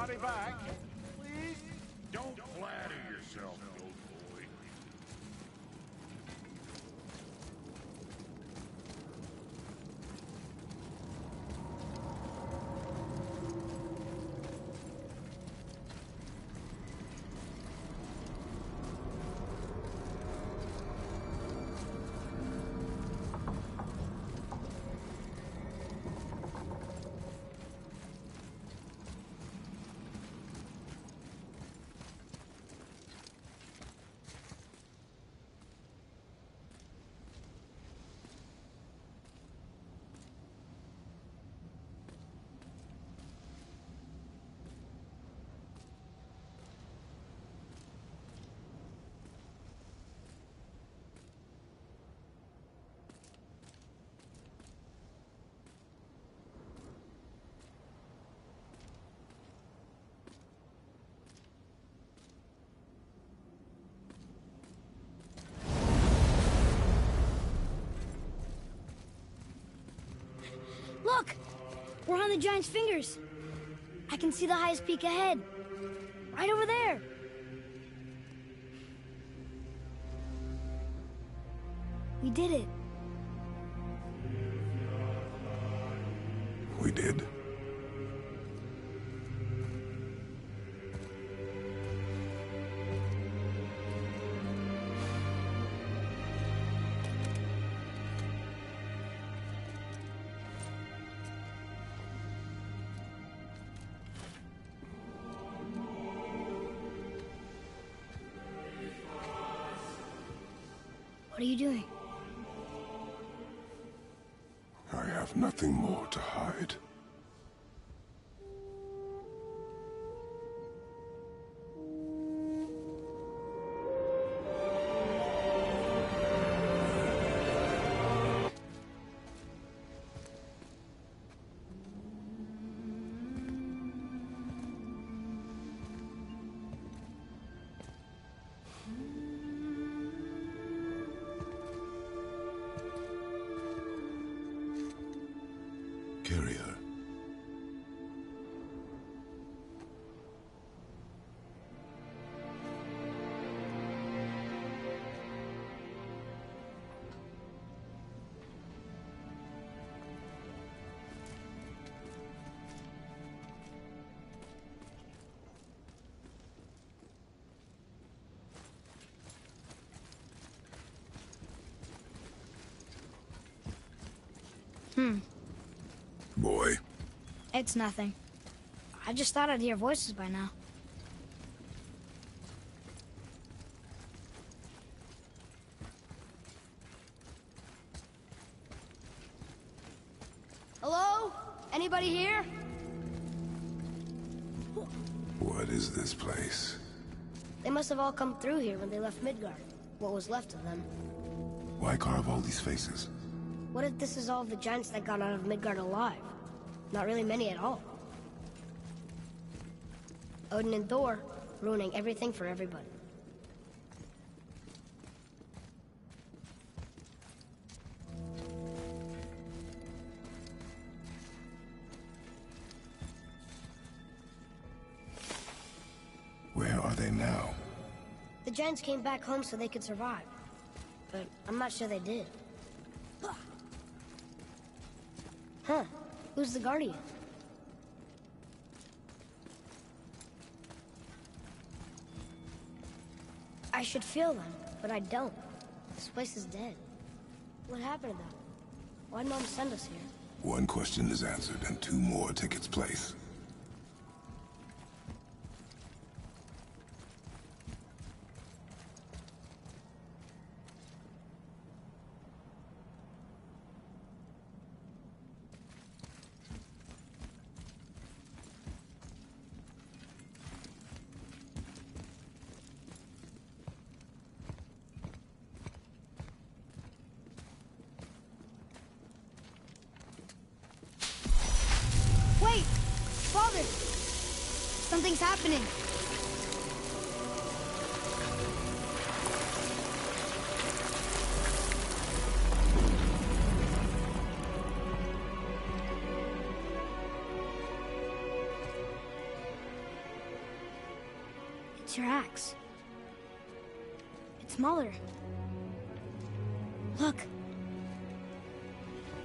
Johnny back. Please? Don't flatter yourself, old boy. Look! We're on the giant's fingers. I can see the highest peak ahead. Right over there. We did it. We did. What are you doing? I have nothing more to hide. Carry her. Boy. It's nothing. I just thought I'd hear voices by now. Hello? Anybody here? What is this place? They must have all come through here when they left Midgard. What was left of them. Why carve all these faces? What if this is all the giants that got out of Midgard alive? Not really many at all. Odin and Thor, ruining everything for everybody. Where are they now? The giants came back home so they could survive. But I'm not sure they did. Huh. Who's the Guardian? I should feel them, but I don't. This place is dead. What happened to them? Why'd Mom send us here? One question is answered, and two more take its place. Wait! Father! Something's happening. It's your axe. It's Mother. Look.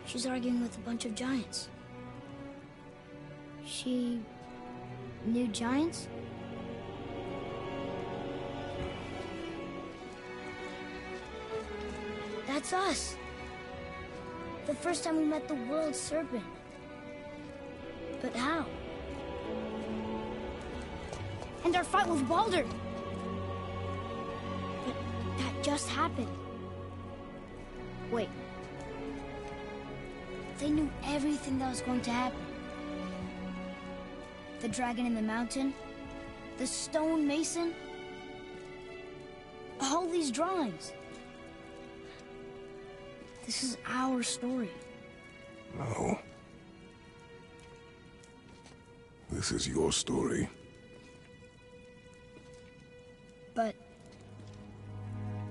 She's arguing with a bunch of giants. She knew giants? That's us. The first time we met the world serpent. But how? And our fight with Baldur. But that just happened. Wait. They knew everything that was going to happen. The dragon in the mountain, the stone mason, all these drawings. This is our story. No. This is your story. But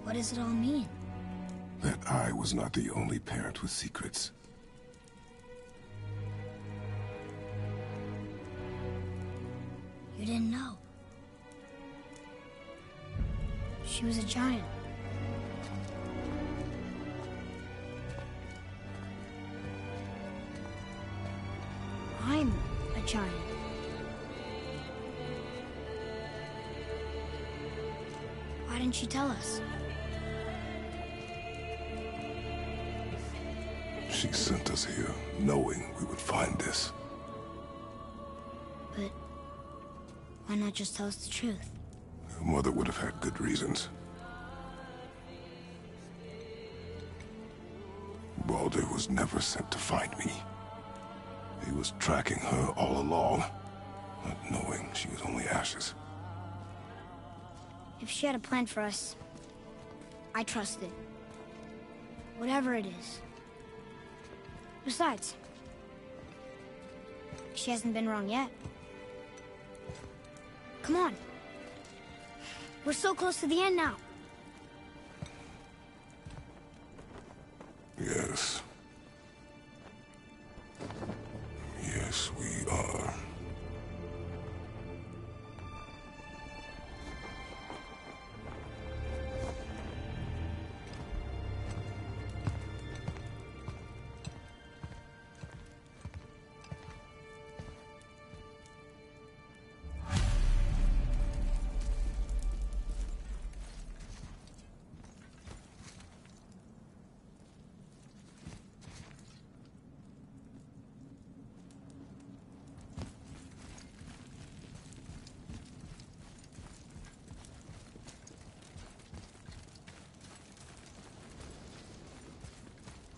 what does it all mean? That I was not the only parent with secrets. You didn't know. She was a giant. I'm a giant. Why didn't she tell us? She sent us here, knowing we would find this. But why not just tell us the truth? Your mother would have had good reasons. Baldur was never sent to find me. He was tracking her all along, not knowing she was only ashes. If she had a plan for us, I trust it. Whatever it is. Besides, she hasn't been wrong yet. Come on. We're so close to the end now. Yes. Yes, we are.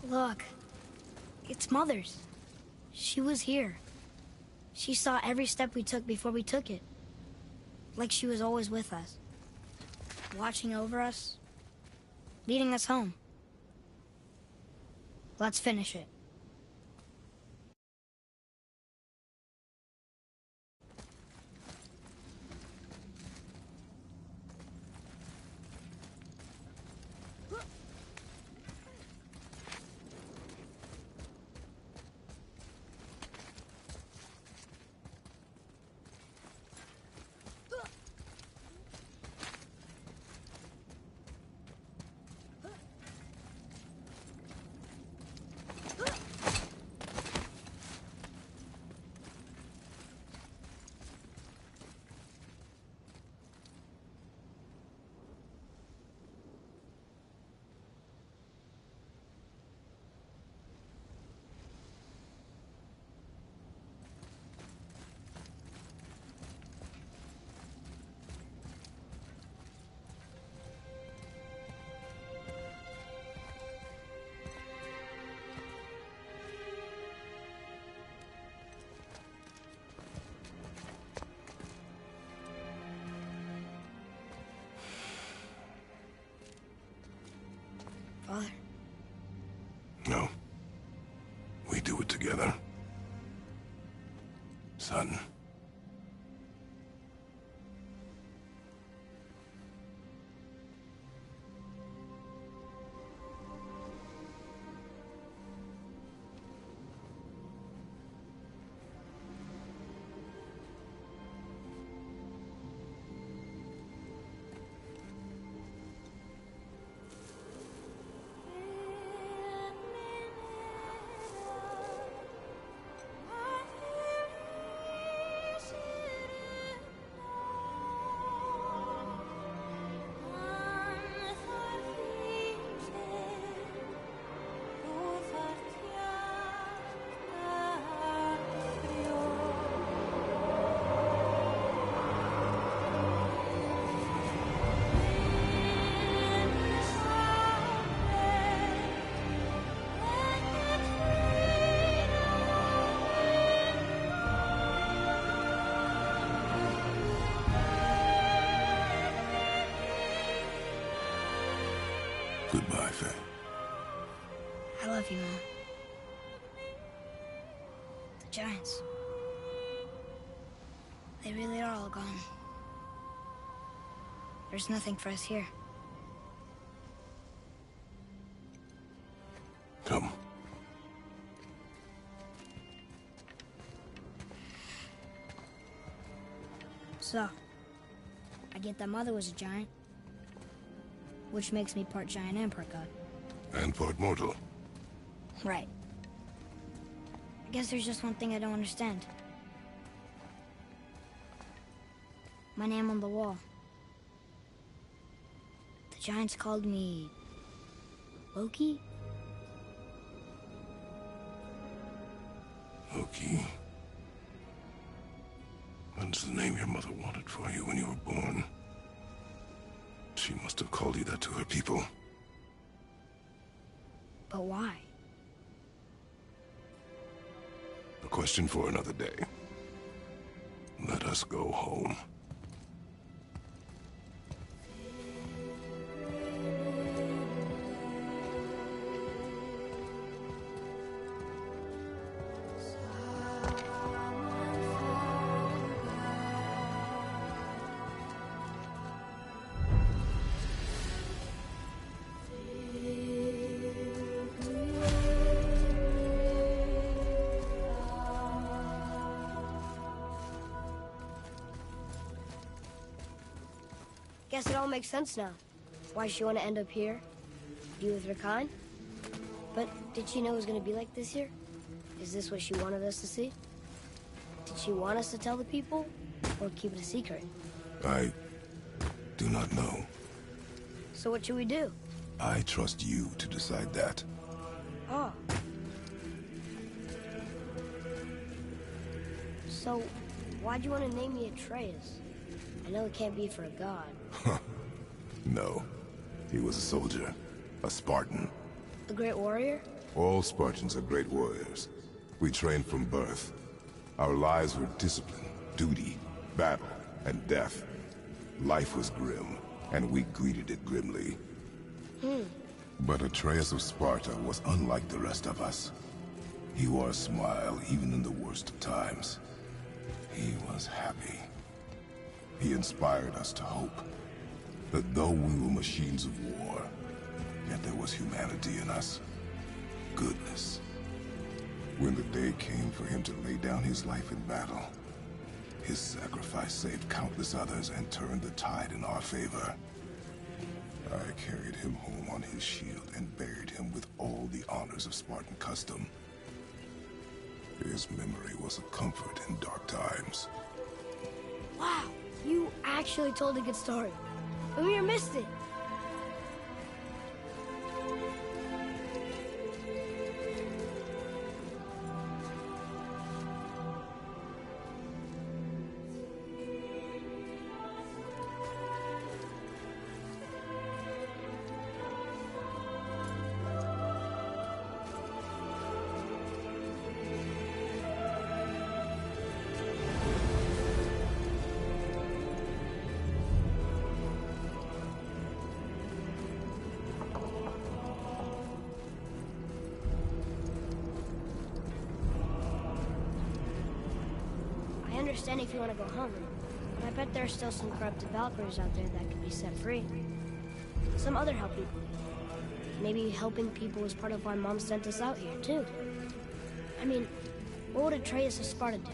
Look, it's Mother's. She was here. She saw every step we took before we took it. Like she was always with us. Watching over us. Leading us home. Let's finish it. Father. No. We do it together. Son. Goodbye, Faye. I love you, Mom. The giants. They really are all gone. There's nothing for us here. Come. So, I get that Mother was a giant, which makes me part giant and part god. And part mortal. Right. I guess there's just one thing I don't understand. My name on the wall. The giants called me... Loki? Loki. That's the name your mother wanted for you when you were born. She must have called you that to her people. But why? A question for another day. Let us go home. Guess it all makes sense now. Why she want to end up here? Be with her kind? But did she know it was going to be like this here? Is this what she wanted us to see? Did she want us to tell the people? Or keep it a secret? I do not know. So what should we do? I trust you to decide that. Oh. So, why'd you want to name me Atreus? I know it can't be for a god. No. He was a soldier. A Spartan. A great warrior? All Spartans are great warriors. We trained from birth. Our lives were discipline, duty, battle, and death. Life was grim, and we greeted it grimly. But Atreus of Sparta was unlike the rest of us. He wore a smile even in the worst of times. He was happy. He inspired us to hope that though we were machines of war, yet there was humanity in us. Goodness. When the day came for him to lay down his life in battle, his sacrifice saved countless others and turned the tide in our favor. I carried him home on his shield and buried him with all the honors of Spartan custom. His memory was a comfort in dark times. Wow, you actually told a good story. Amir missed it. I understand if you want to go home, but I bet there are still some corrupted Valkyries out there that could be set free. Some other help people. Maybe helping people was part of why Mom sent us out here, too. I mean, what would Atreus of Sparta do?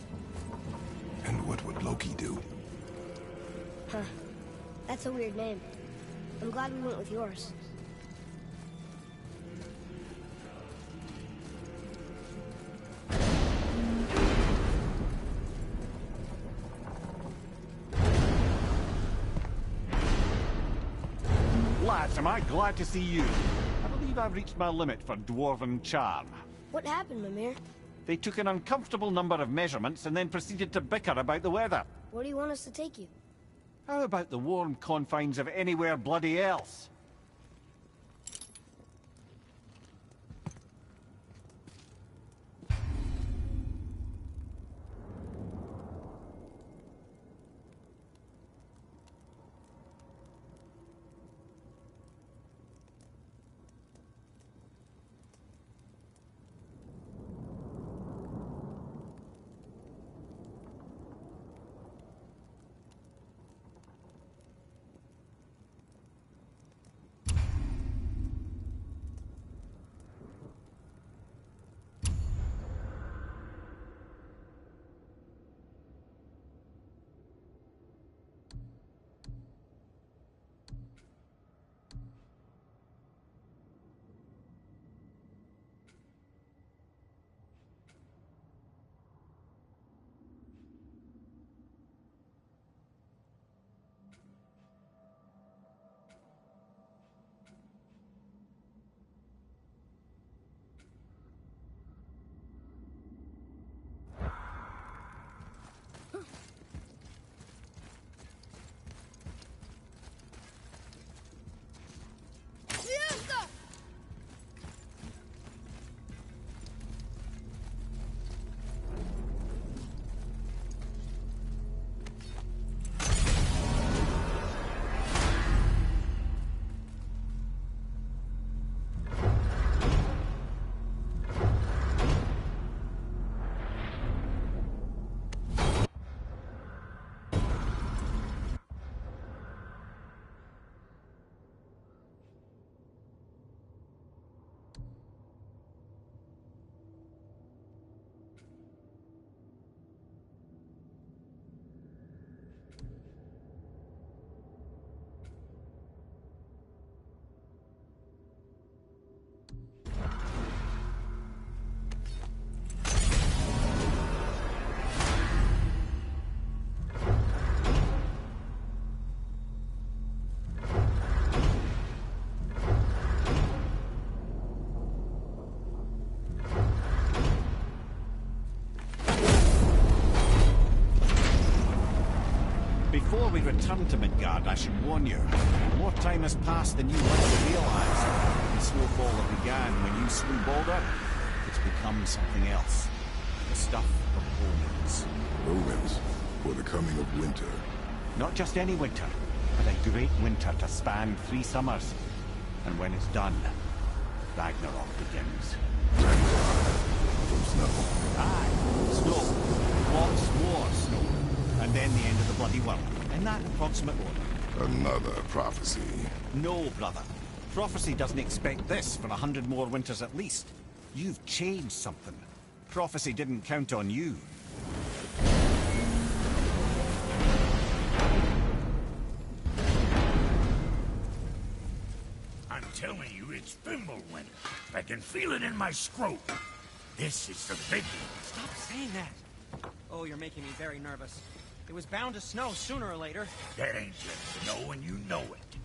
And what would Loki do? Huh. That's a weird name. I'm glad we went with yours. Lads, am I glad to see you. I believe I've reached my limit for dwarven charm. What happened, Mimir? They took an uncomfortable number of measurements and then proceeded to bicker about the weather. Where do you want us to take you? How about the warm confines of anywhere bloody else? Before we return to Midgard, I should warn you. More time has passed than you might realize. The snowfall that began when you slew Baldur, it's become something else. The stuff of omens. Omens for the coming of winter. Not just any winter, but a great winter to span 3 summers. And when it's done, Ragnarok begins. From snow. Aye, snow. Lots more snow. And then the end of the bloody world. In that approximate order. Another prophecy. No, brother. Prophecy doesn't expect this for 100 more winters at least. You've changed something. Prophecy didn't count on you. I'm telling you, it's Fimbulwinter. I can feel it in my scrote. This is the biggie. Stop saying that. Oh, you're making me very nervous. It was bound to snow sooner or later. That ain't just snow, and you know it.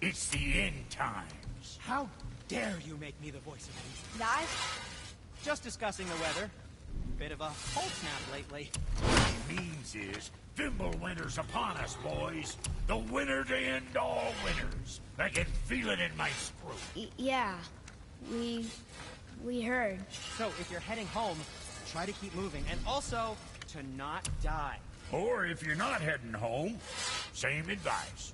It's the end times. How dare you make me the voice of reason? Guys? Just discussing the weather. Bit of a cold snap lately. What he means is, Fimbulwinter's upon us, boys. The winter to end all winters. I can feel it in my scrote. Yeah. We heard. So, if you're heading home, try to keep moving. And also, to not die. Or if you're not heading home, same advice.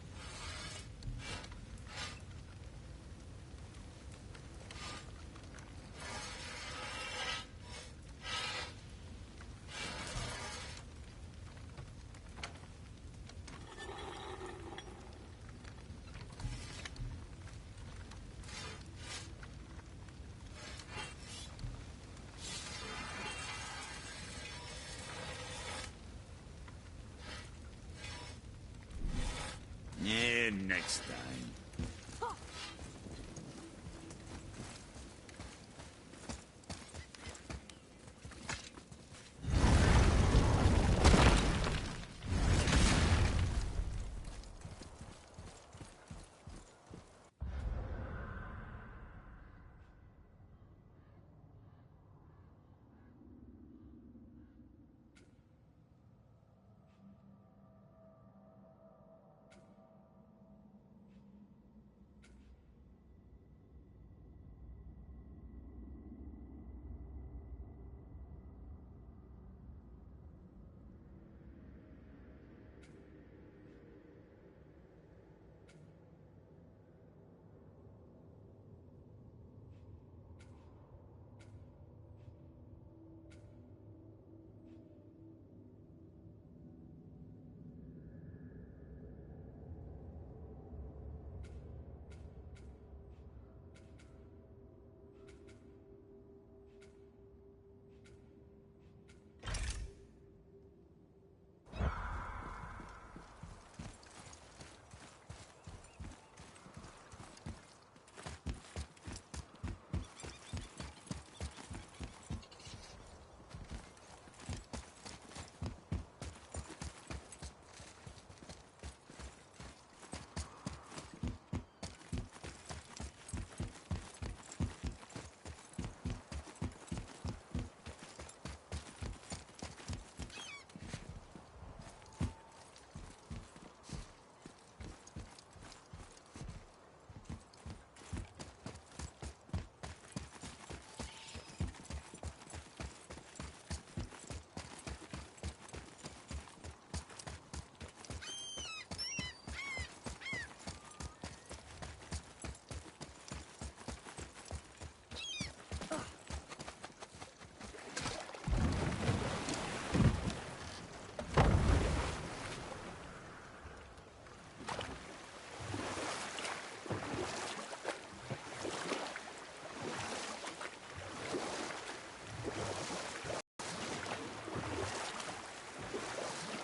Yeah, next time.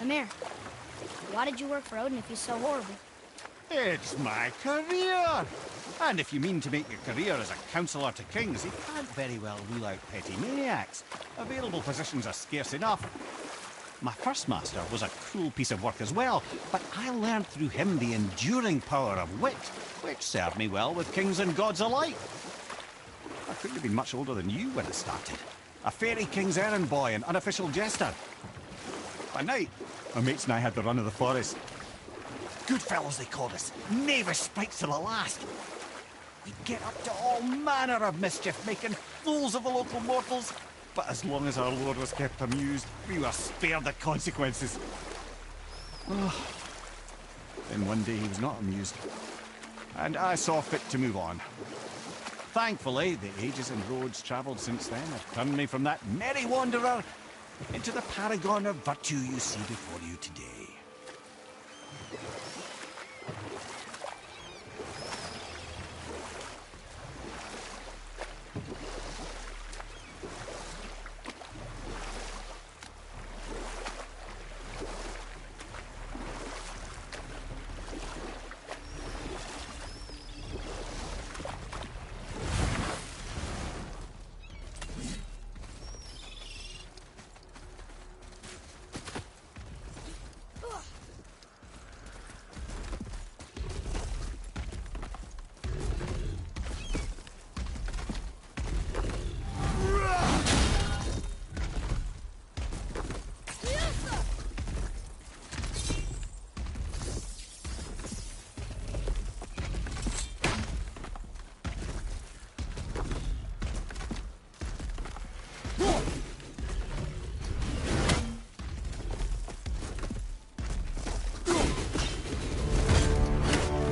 Come here. Why did you work for Odin if he's so horrible? It's my career! And if you mean to make your career as a counsellor to kings, you can't very well rule out petty maniacs. Available positions are scarce enough. My first master was a cruel piece of work as well, but I learned through him the enduring power of wit, which served me well with kings and gods alike. I couldn't have been much older than you when I started. A fairy king's errand boy and unofficial jester. By night, my mates and I had the run of the forest. Good fellows, they called us. Knavish sprites to the last. We'd get up to all manner of mischief, making fools of the local mortals. But as long as our lord was kept amused, we were spared the consequences. Then one day he was not amused, and I saw fit to move on. Thankfully, the ages and roads travelled since then have turned me from that merry wanderer into the paragon of virtue you see before you today.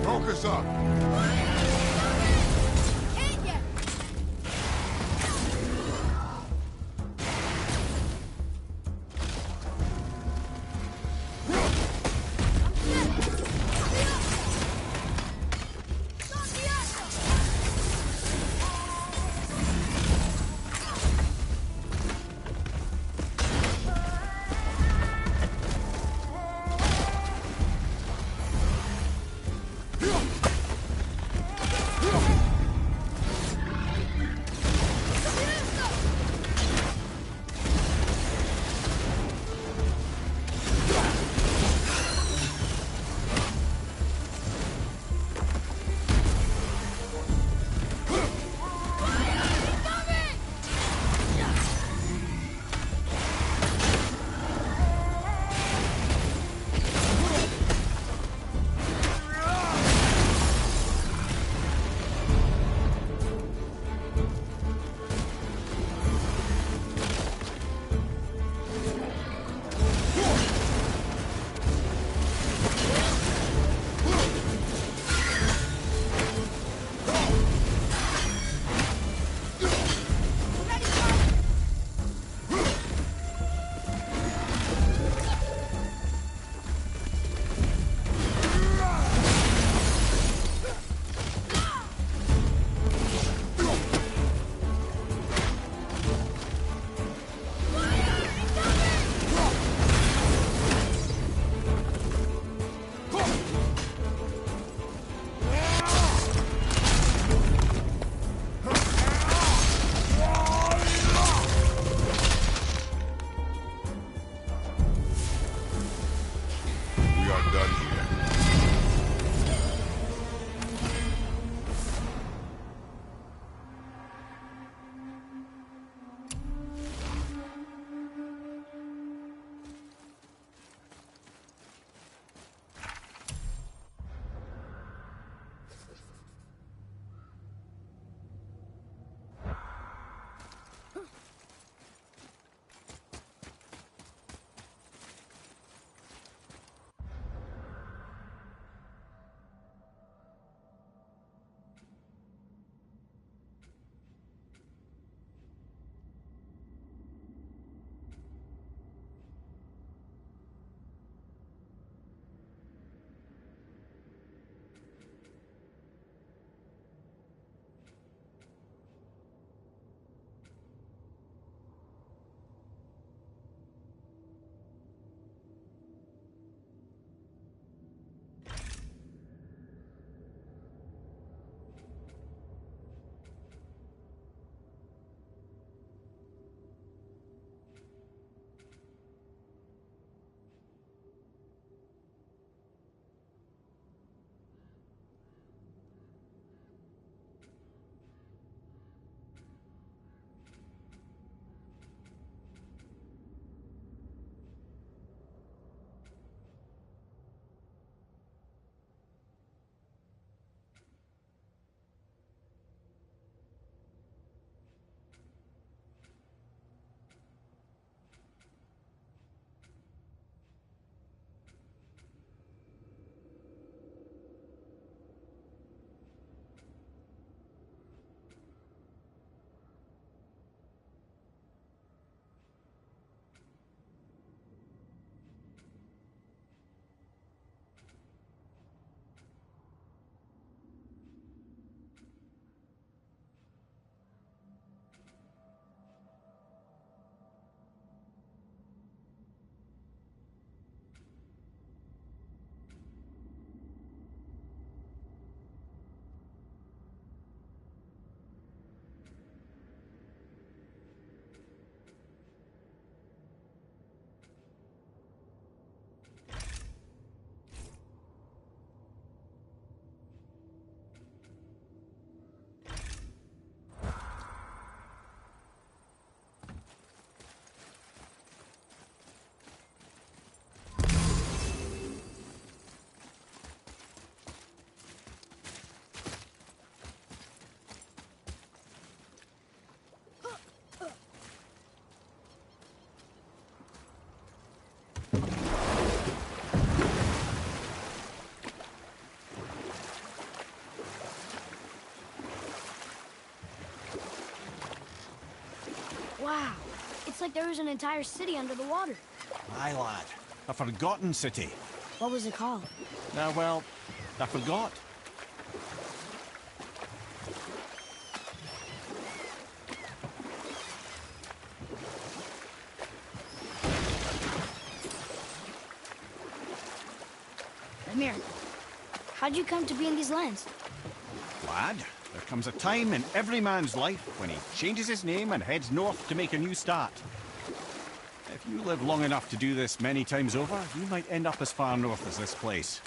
Focus up! like there was an entire city under the water. Aye, lad. A forgotten city. What was it called? Well, I forgot. Amir, how'd you come to be in these lands? Lad, there comes a time in every man's life when he changes his name and heads north to make a new start. If you live long enough to do this many times over, you might end up as far north as this place.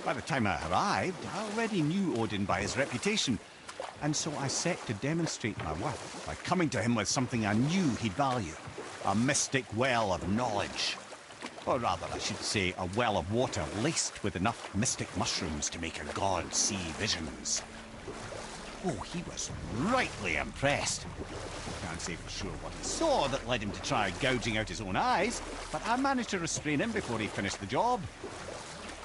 By the time I arrived, I already knew Odin by his reputation, and so I set to demonstrate my worth by coming to him with something I knew he'd value. A mystic well of knowledge. Or rather, I should say, a well of water laced with enough mystic mushrooms to make a god see visions. Oh, he was rightly impressed. I can't say for sure what he saw that led him to try gouging out his own eyes, but I managed to restrain him before he finished the job.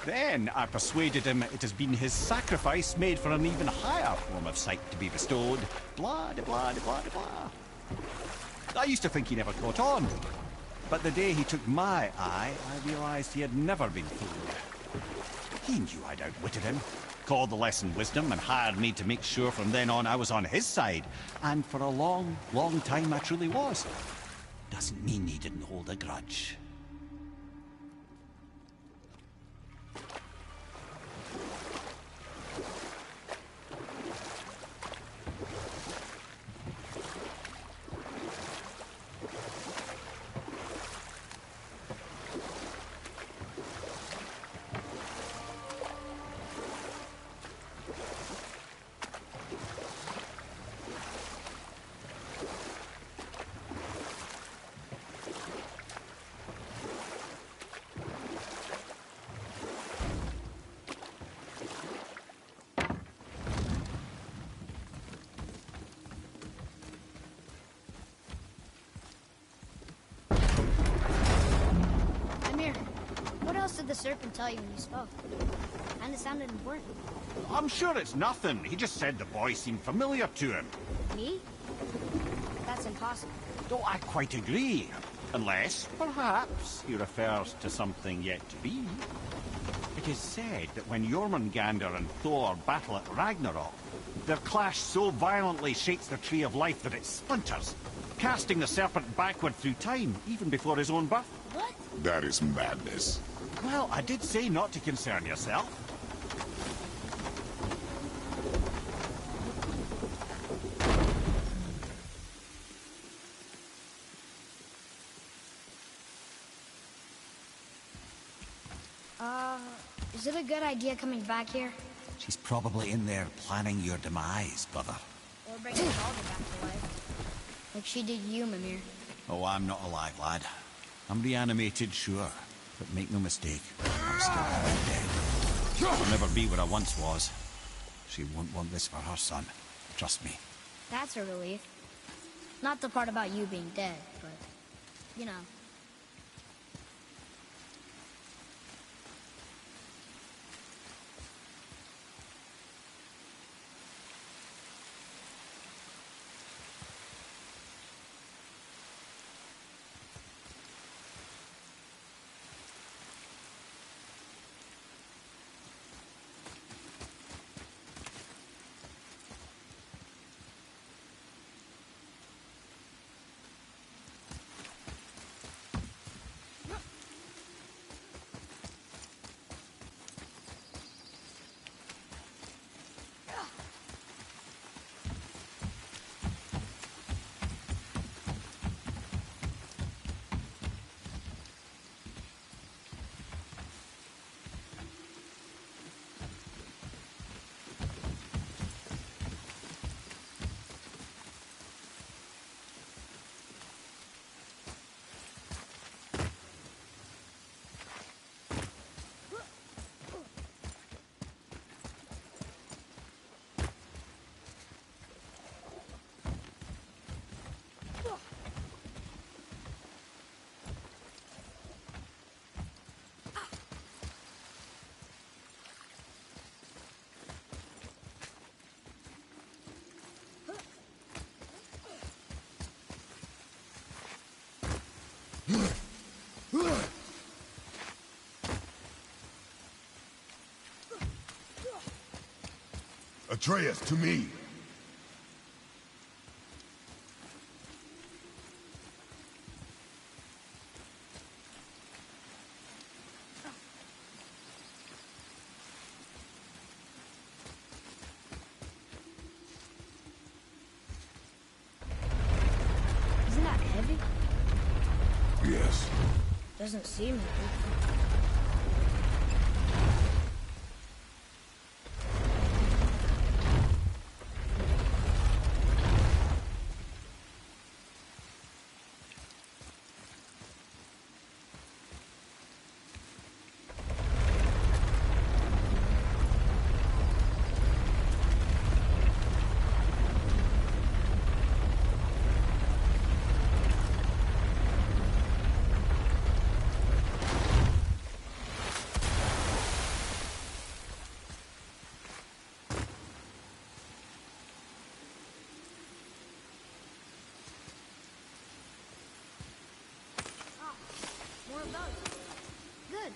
Then I persuaded him it has been his sacrifice made for an even higher form of sight to be bestowed. Blah, de blah, de blah, de blah. I used to think he never caught on. But the day he took my eye, I realized he had never been fooled. He knew I'd outwitted him, called the lesson wisdom, and hired me to make sure from then on I was on his side. And for a long, long time I truly was. Doesn't mean he didn't hold a grudge. Did the serpent tell you when you spoke? And it sounded important. I'm sure it's nothing. He just said the boy seemed familiar to him. Me? That's impossible. Oh, I quite agree. Unless, perhaps, he refers to something yet to be. It is said that when Jormungandr and Thor battle at Ragnarok, their clash so violently shakes the tree of life that it splinters, casting the serpent backward through time, even before his own birth. What? That is madness. Well, I did say not to concern yourself. Is it a good idea coming back here? She's probably in there planning your demise, brother. Or bringing Baldur back to life? Like she did you, Mimir. Oh, I'm not alive, lad. I'm reanimated, sure. But make no mistake, I'm still dead. I'll never be what I once was. She won't want this for her son. Trust me. That's a relief. Not the part about you being dead, but, you know. Atreus, to me! Isn't that heavy? Yes. Doesn't seem heavy. More of those. Good.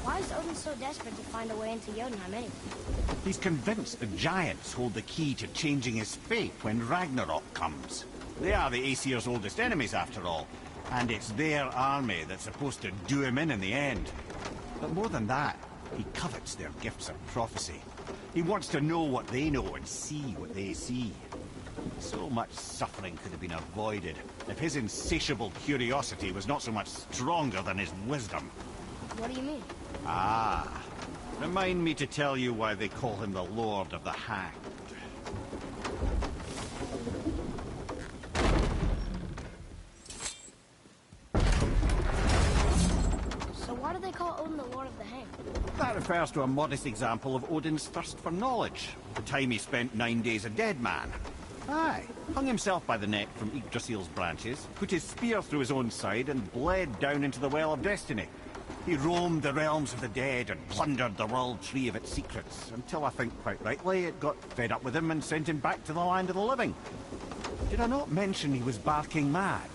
Why is Odin so desperate to find a way into Jotunheim anyway? He's convinced the giants hold the key to changing his fate when Ragnarok comes. They are the Aesir's oldest enemies, after all, and it's their army that's supposed to do him in the end. But more than that, he covets their gifts of prophecy. He wants to know what they know and see what they see. So much suffering could have been avoided if his insatiable curiosity was not so much stronger than his wisdom. What do you mean? Ah, remind me to tell you why they call him the Lord of the Hanged. So why do they call Odin the Lord of the Hanged? That refers to a modest example of Odin's thirst for knowledge. The time he spent 9 days a dead man. Aye, hung himself by the neck from Yggdrasil's branches, put his spear through his own side and bled down into the Well of Destiny. He roamed the realms of the dead and plundered the world tree of its secrets, until I think quite rightly it got fed up with him and sent him back to the land of the living. Did I not mention he was barking mad?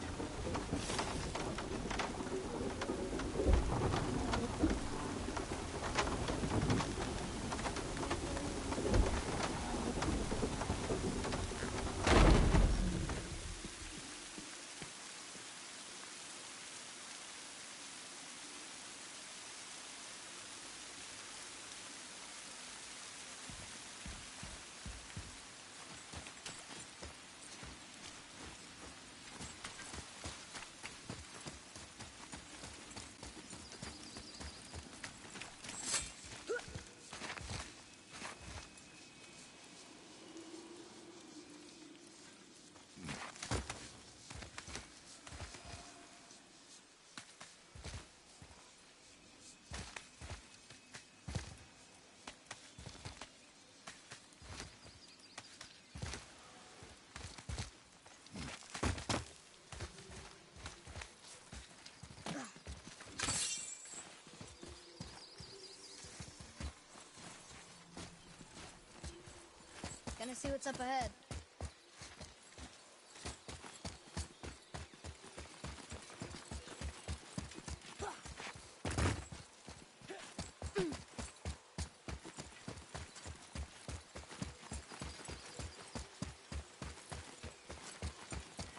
see what's up ahead.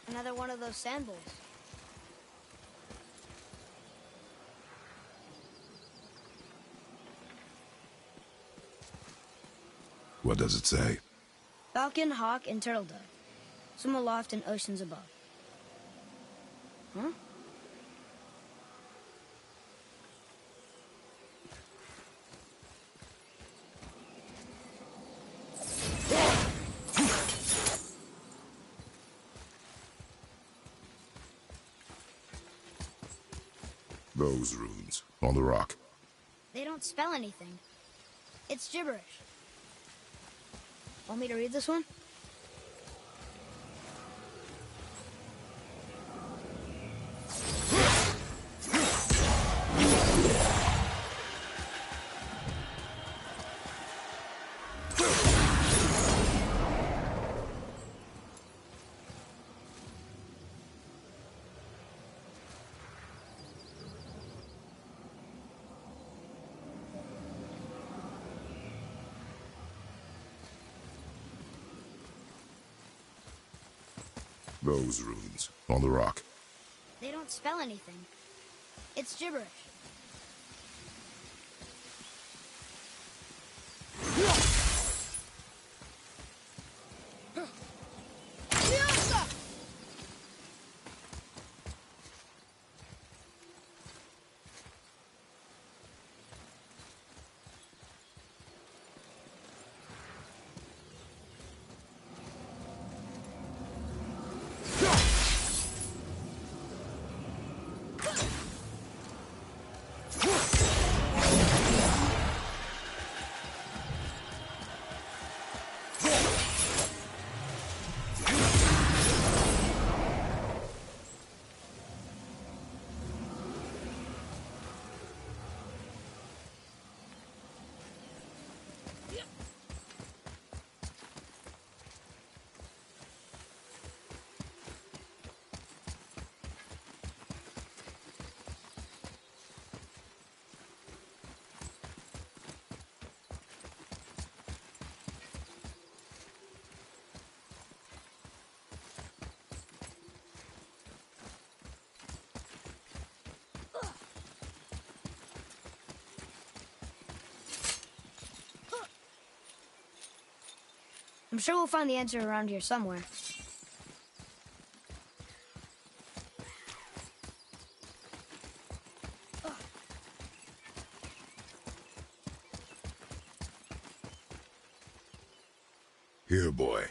Another one of those sand bowls. What does it say? Falcon, hawk, and turtle dove. Swim aloft in oceans above. Huh? Those runes on the rock. They don't spell anything. It's gibberish. Want me to read this one? Those runes on the rock. They don't spell anything. It's gibberish. I'm sure we'll find the answer around here somewhere. Here, boy.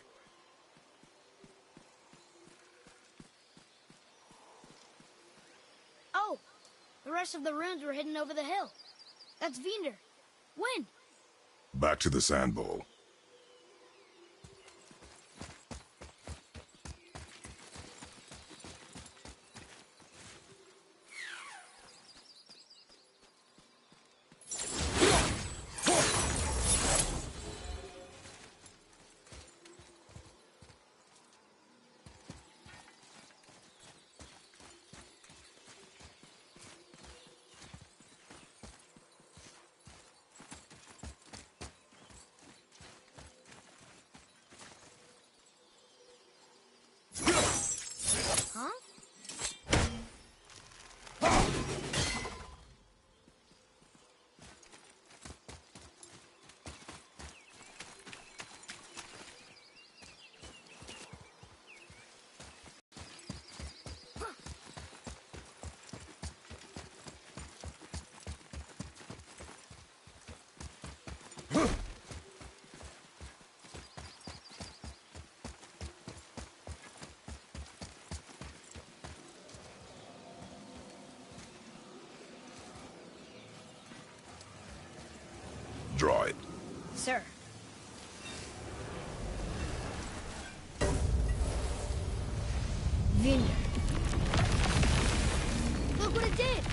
Oh! The rest of the runes were hidden over the hill. That's Vinder. When? Back to the sand bowl. Huh? Draw it. Sir. Vinder. Look what it did!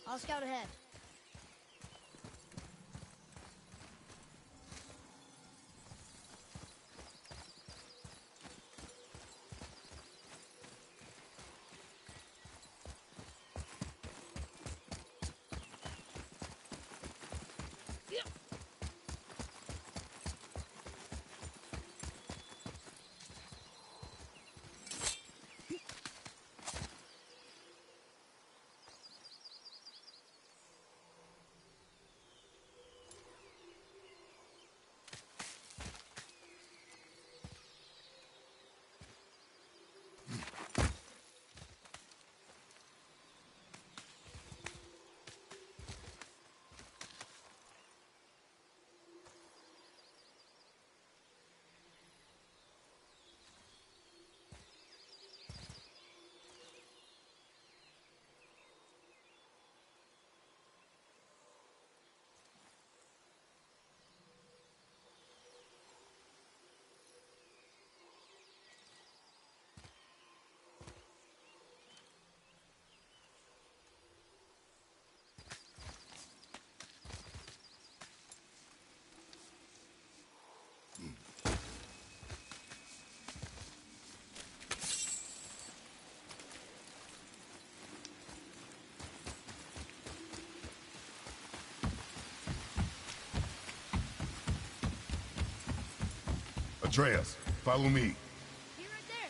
I'll scout ahead. Atreus, follow me. Be right there.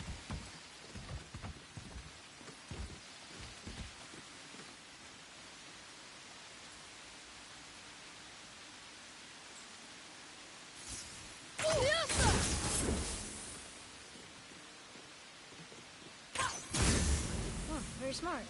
Oh, very smart.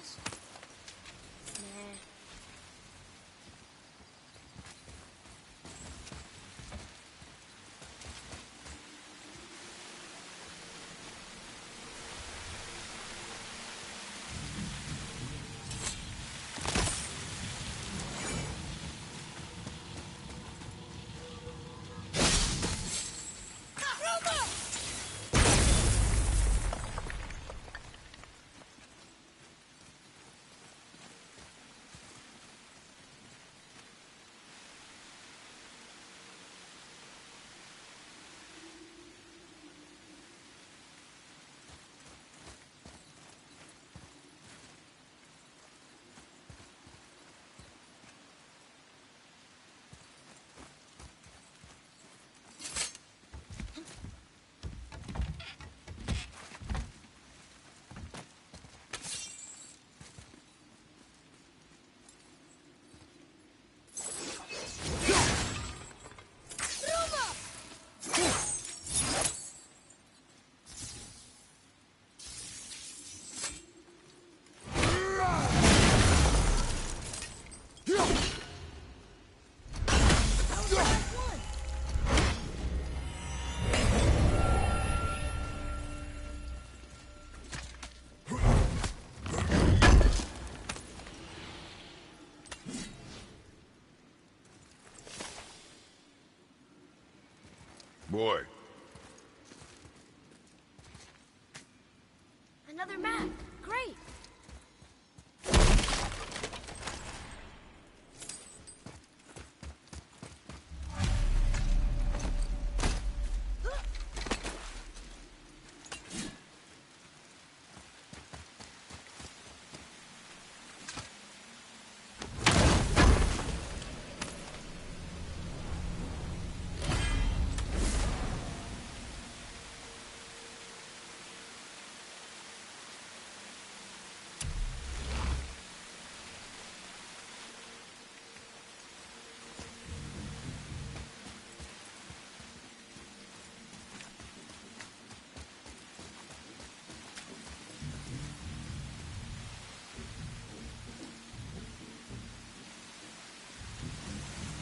boss? Nah. Boy. Another map. Great.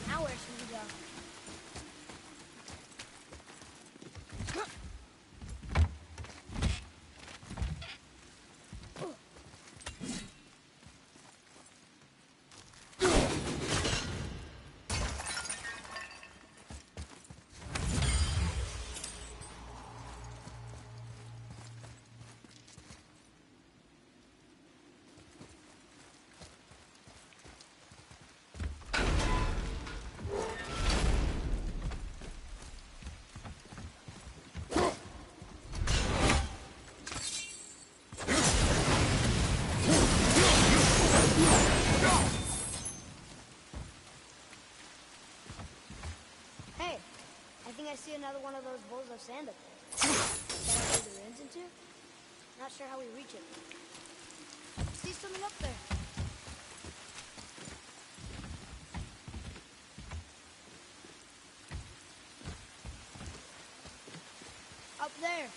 Now where should we go? Hey, I think I see another one of those bowls of sand up there. Is that where the ruins into? Not sure how we reach it. See something up there. Up there.